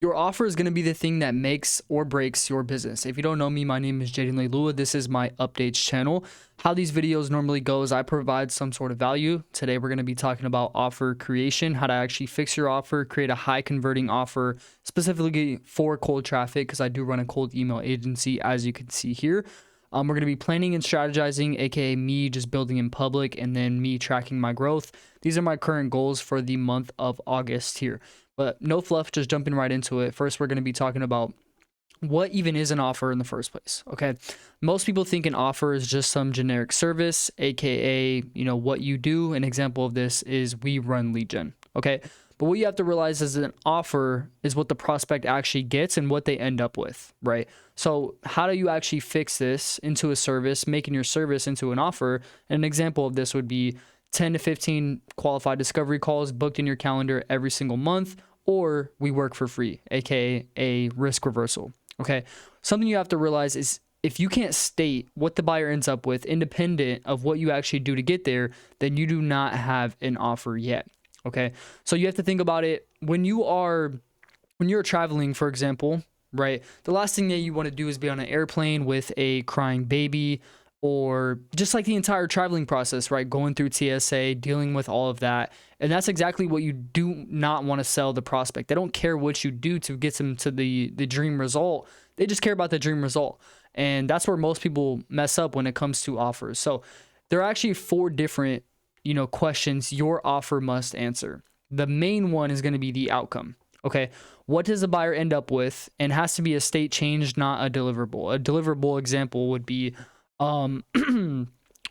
Your offer is going to be the thing that makes or breaks your business. If you don't know me, my name is Jaden Leilua. This is my updates channel. How these videos normally go is I provide some sort of value. Today, we're going to be talking about offer creation, how to actually fix your offer, create a high converting offer specifically for cold traffic, because I do run a cold email agency, as you can see here. We're going to be planning and strategizing, aka me just building in public and then me tracking my growth. These are my current goals for the month of August here. But no fluff, just jumping right into it. First, we're going to be talking about what even is an offer in the first place. Okay. Most people think an offer is just some generic service, aka, what you do. An example of this is we run lead gen. Okay. But what you have to realize is that an offer is what the prospect actually gets and what they end up with, right? So how do you actually fix this into a service, making your service into an offer? And an example of this would be 10 to 15 qualified discovery calls booked in your calendar every single month, or we work for free, aka a risk reversal. Okay. Something you have to realize is if you can't state what the buyer ends up with independent of what you actually do to get there, then you do not have an offer yet. Okay. So you have to think about it when you're traveling, for example, right? The last thing that you want to do is be on an airplane with a crying baby, or just like the entire traveling process, right? Going through TSA, dealing with all of that. And that's exactly what you do not want to sell the prospect. They don't care what you do to get them to the dream result. They just care about the dream result. And that's where most people mess up when it comes to offers. So there are actually 4 different, questions your offer must answer. The main one is going to be the outcome. Okay. What does the buyer end up with? And it has to be a state change, not a deliverable. A deliverable example would be,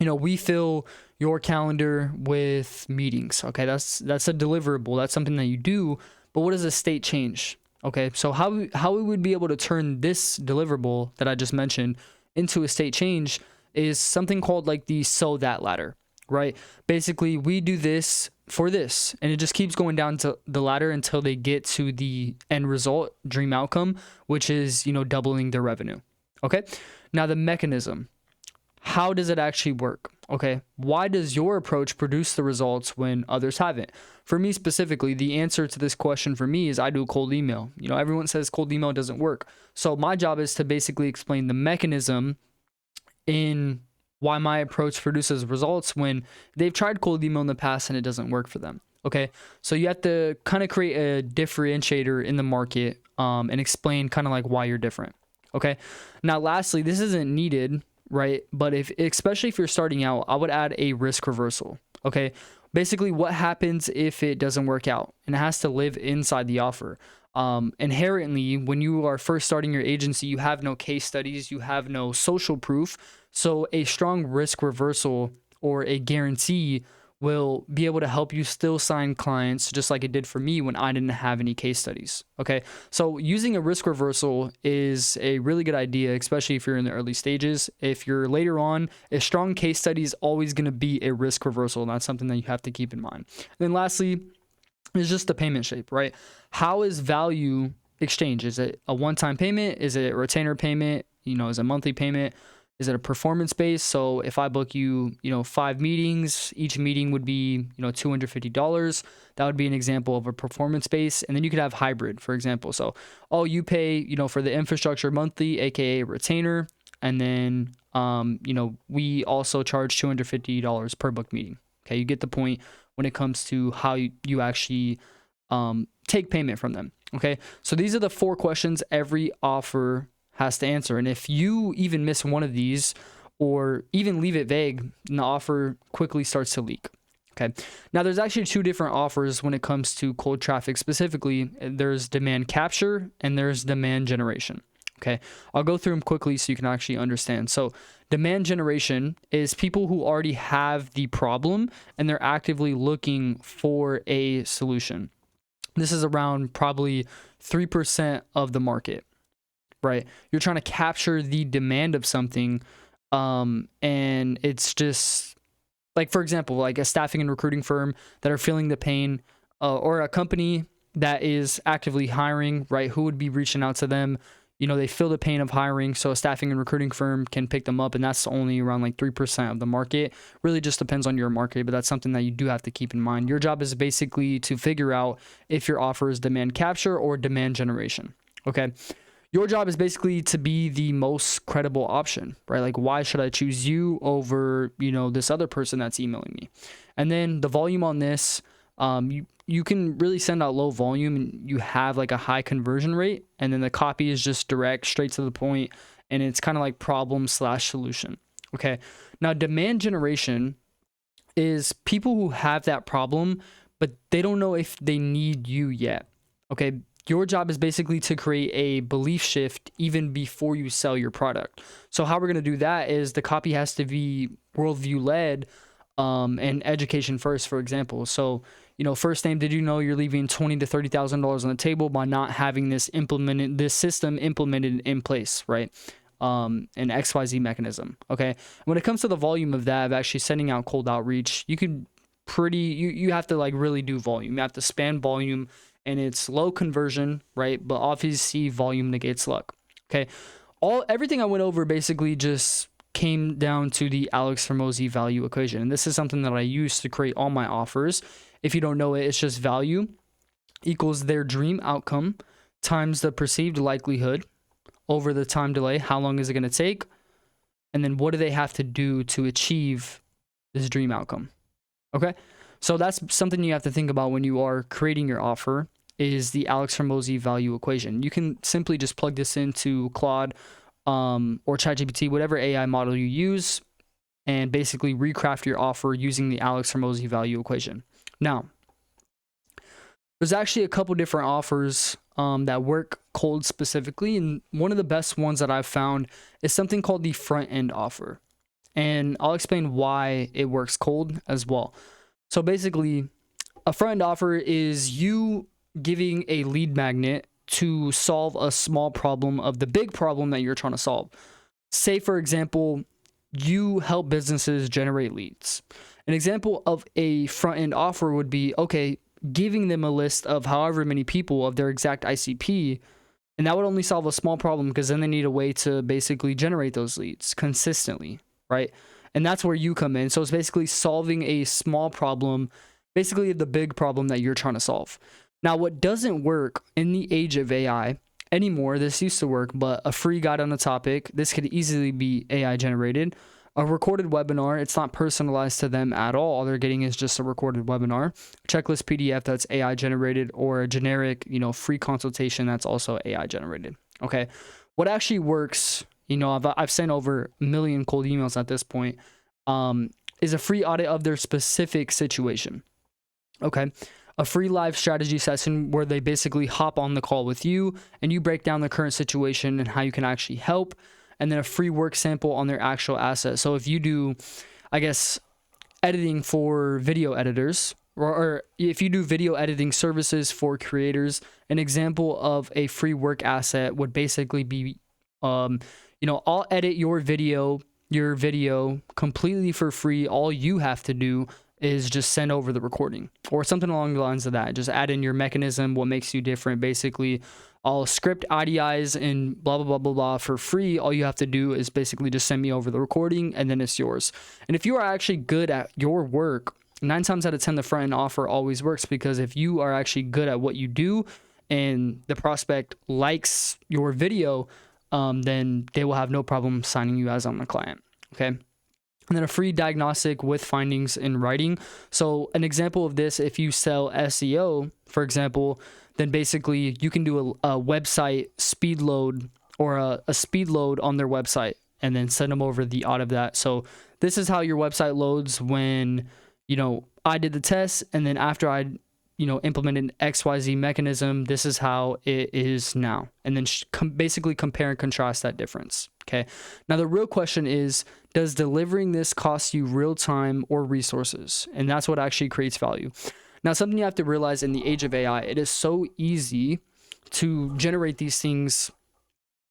we fill your calendar with meetings. Okay. That's a deliverable. That's something that you do. But what is a state change? Okay. So how we would be able to turn this deliverable that I just mentioned into a state change is something called like the so that ladder, right? Basically, we do this for this, and it just keeps going down to the ladder until they get to the end result, dream outcome, which is, doubling their revenue. Okay. Now the mechanism, how does it actually work? Okay. Why does your approach produce the results when others haven't? For me specifically, the answer to this question for me is I do cold email. Everyone says cold email doesn't work. So my job is to basically explain the mechanism in why my approach produces results when they've tried cold email in the past and it doesn't work for them. Okay. So you have to kind of create a differentiator in the market, and explain kind of like why you're different. Okay. Now, lastly, this isn't needed, right? But especially if you're starting out, I would add a risk reversal. Okay. Basically, what happens if it doesn't work out? And it has to live inside the offer. Inherently, when you are first starting your agency, you have no case studies, you have no social proof. So a strong risk reversal or a guarantee will be able to help you still sign clients, just like it did for me when I didn't have any case studies. Okay. So using a risk reversal is a really good idea, especially if you're in the early stages. If you're later on, a strong case study is always going to be a risk reversal. And that's something that you have to keep in mind. And then lastly, is just the payment shape, right? How is value exchange? Is it a one-time payment? Is it a retainer payment? Is it a monthly payment? Is it a performance based? So if I book you, 5 meetings, each meeting would be, $250. That would be an example of a performance base. And then you could have hybrid, for example. So, you pay, for the infrastructure monthly, aka retainer. And then, we also charge $250 per book meeting. Okay. You get the point when it comes to how you actually take payment from them. Okay. So these are the 4 questions every offer has to answer. And if you even miss one of these or even leave it vague, the offer quickly starts to leak. Okay. Now there's actually 2 different offers when it comes to cold traffic specifically. There's demand capture and there's demand generation. Okay. I'll go through them quickly so you can actually understand. So demand generation is people who already have the problem and they're actively looking for a solution. This is around probably 3% of the market. Right? You're trying to capture the demand of something. And it's just like, for example, like a staffing and recruiting firm that are feeling the pain, or a company that is actively hiring, right? Who would be reaching out to them? they feel the pain of hiring. So a staffing and recruiting firm can pick them up, and that's only around like 3% of the market. Really just depends on your market, but that's something that you do have to keep in mind. Your job is basically to figure out if your offer is demand capture or demand generation. Okay. Your job is basically to be the most credible option, right? Like, why should I choose you over, this other person that's emailing me? And then the volume on this, you can really send out low volume and you have like a high conversion rate. And then the copy is just direct, straight to the point, and it's kind of like problem/solution. Okay. Now, demand generation is people who have that problem, but they don't know if they need you yet. Okay. Your job is basically to create a belief shift even before you sell your product. So how we're going to do that is the copy has to be worldview led, and education first, for example. So, first name, did you know you're leaving $20,000 to $30,000 on the table by not having this system implemented in place, right? An XYZ mechanism. Okay. When it comes to the volume of that, of actually sending out cold outreach, you have to like really do volume. You have to span volume, and it's low conversion, right? But obviously volume negates luck. Okay. Everything I went over basically just came down to the Alex Hormozi value equation. And this is something that I use to create all my offers. If you don't know it, it's just value equals their dream outcome times the perceived likelihood over the time delay. How long is it going to take? And then what do they have to do to achieve this dream outcome? Okay. So that's something you have to think about when you are creating your offer, is the Alex Hormozi value equation. You can simply just plug this into Claude or ChatGPT, whatever AI model you use, and basically recraft your offer using the Alex Hormozi value equation. Now, there's actually a couple different offers that work cold specifically, and one of the best ones that I've found is something called the front end offer. And I'll explain why it works cold as well. So basically, a front end offer is you giving a lead magnet to solve a small problem of the big problem that you're trying to solve. Say, for example, you help businesses generate leads. An example of a front end offer would be, okay, giving them a list of however many people of their exact ICP, and that would only solve a small problem, because then they need a way to basically generate those leads consistently, right? And that's where you come in. So it's basically solving a small problem, basically the big problem that you're trying to solve. Now, what doesn't work in the age of AI anymore, this used to work, but a free guide on the topic, this could easily be AI generated. A recorded webinar, it's not personalized to them at all. They're getting is just a recorded webinar. A checklist PDF, that's AI generated, or a generic, free consultation, that's also AI generated. Okay. What actually works, I've sent over 1 million cold emails at this point, is a free audit of their specific situation. Okay. A free live strategy session where they basically hop on the call with you and you break down the current situation and how you can actually help. And then a free work sample on their actual asset. So if you do, editing for video editors, or if you do video editing services for creators, an example of a free work asset would basically be, I'll edit your video completely for free. All you have to do is just send over the recording or something along the lines of that. Just add in your mechanism, what makes you different. Basically, I'll script IDIs and blah, blah, blah, blah, blah for free. All you have to do is basically just send me over the recording, and then it's yours. And if you are actually good at your work, 9 times out of 10, the front end offer always works, because if you are actually good at what you do and the prospect likes your video, then they will have no problem signing you as on the client. Okay. And then a free diagnostic with findings in writing. So an example of this, if you sell SEO, for example, then basically you can do a website speed load, or a speed load on their website, and then send them over the audit of that. So this is how your website loads when, I did the test, and then after I, implemented XYZ mechanism, this is how it is now. And then basically compare and contrast that difference. Okay. Now the real question is, does delivering this cost you real time or resources? And that's what actually creates value. Now, something you have to realize in the age of AI, it is so easy to generate these things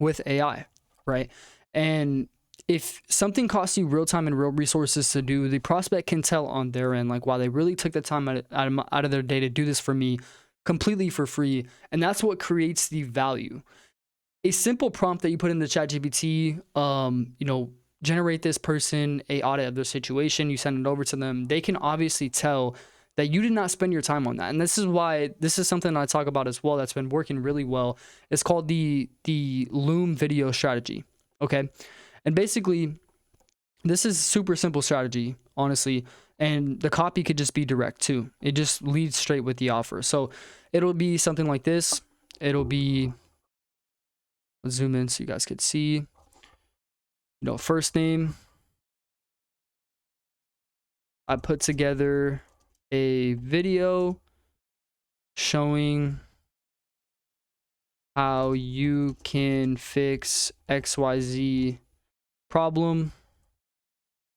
with AI, right? And if something costs you real time and real resources to do, the prospect can tell on their end, like, wow, they really took the time out of their day to do this for me completely for free. And that's what creates the value. a simple prompt that you put in the ChatGPT, you know, generate this person a audit of their situation, you send it over to them, they can obviously tell that you did not spend your time on that. And this is why this is something I talk about as well that's been working really well. It's called the Loom video strategy. Okay. And basically, this is super simple strategy, honestly. And the copy could just be direct too. It just leads straight with the offer. So it'll be something like this. It'll be, let's zoom in so you guys could see, you know, first name. I put together a video showing how you can fix XYZ problem.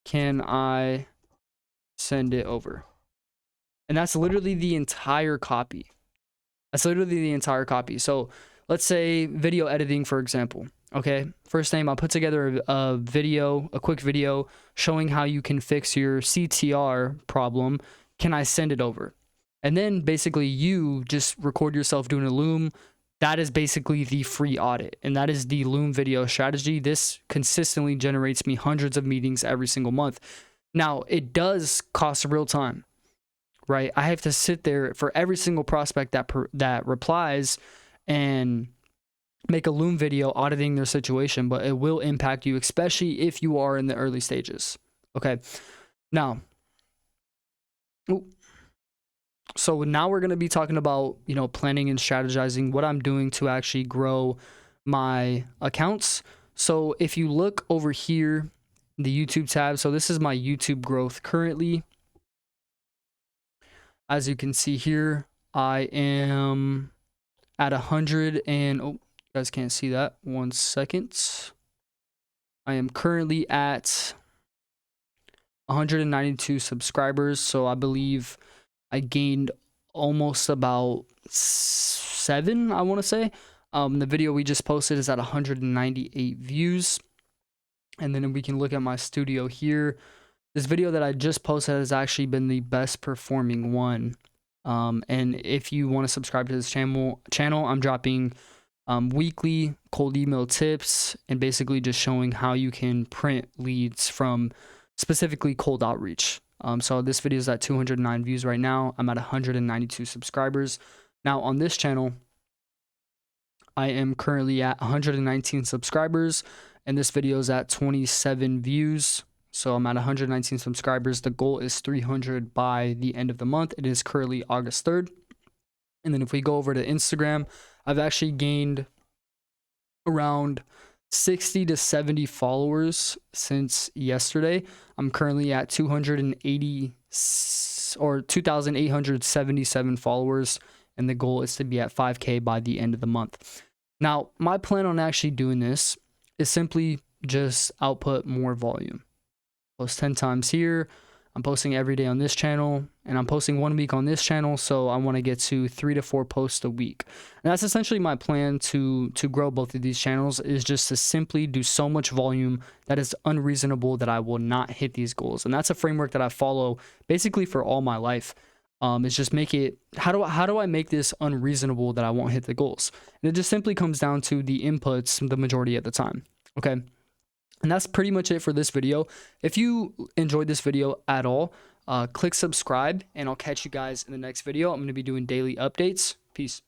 Can I send it over? And that's literally the entire copy. That's literally the entire copy. So let's say video editing, for example. Okay, first name, I'll put together a video, a quick video showing how you can fix your CTR problem. Can I send it over? And then basically you just record yourself doing a Loom. That is basically the free audit. And that is the Loom video strategy. This consistently generates me hundreds of meetings every single month. Now, it does cost real time, right? I have to sit there for every single prospect that replies and make a Loom video auditing their situation, but it will impact you, especially if you are in the early stages. Okay. Now, so now we're going to be talking about, you know, planning and strategizing what I'm doing to actually grow my accounts. So if you look over here, the YouTube tab, so this is my YouTube growth currently. As you can see here, I am at 100 and, oh, you guys can't see that. 1 second. I am currently at 192 subscribers. So I believe I gained almost about 7, I want to say. The video we just posted is at 198 views. And then we can look at my studio here. This video that I just posted has actually been the best performing one. And if you want to subscribe to this channel, I'm dropping weekly cold email tips and basically just showing how you can print leads from specifically cold outreach. So this video is at 209 views right now. I'm at 192 subscribers. Now on this channel, I am currently at 119 subscribers and this video is at 27 views. So I'm at 119 subscribers. The goal is 300 by the end of the month. It is currently August 3rd. And then if we go over to Instagram, I've actually gained around 60 to 70 followers since yesterday. I'm currently at 280 or 2,877 followers. And the goal is to be at 5K by the end of the month. Now, my plan on actually doing this is simply just output more volume. Post 10 times here. I'm posting every day on this channel and I'm posting 1 week on this channel. So I want to get to 3 to 4 posts a week. And that's essentially my plan to grow both of these channels, is just to simply do so much volume that is unreasonable that I will not hit these goals. And that's a framework that I follow basically for all my life. It's just make it, how do I make this unreasonable that I won't hit the goals? And it just simply comes down to the inputs the majority of the time. Okay. And that's pretty much it for this video. If you enjoyed this video at all, click subscribe and I'll catch you guys in the next video. I'm going to be doing daily updates. Peace.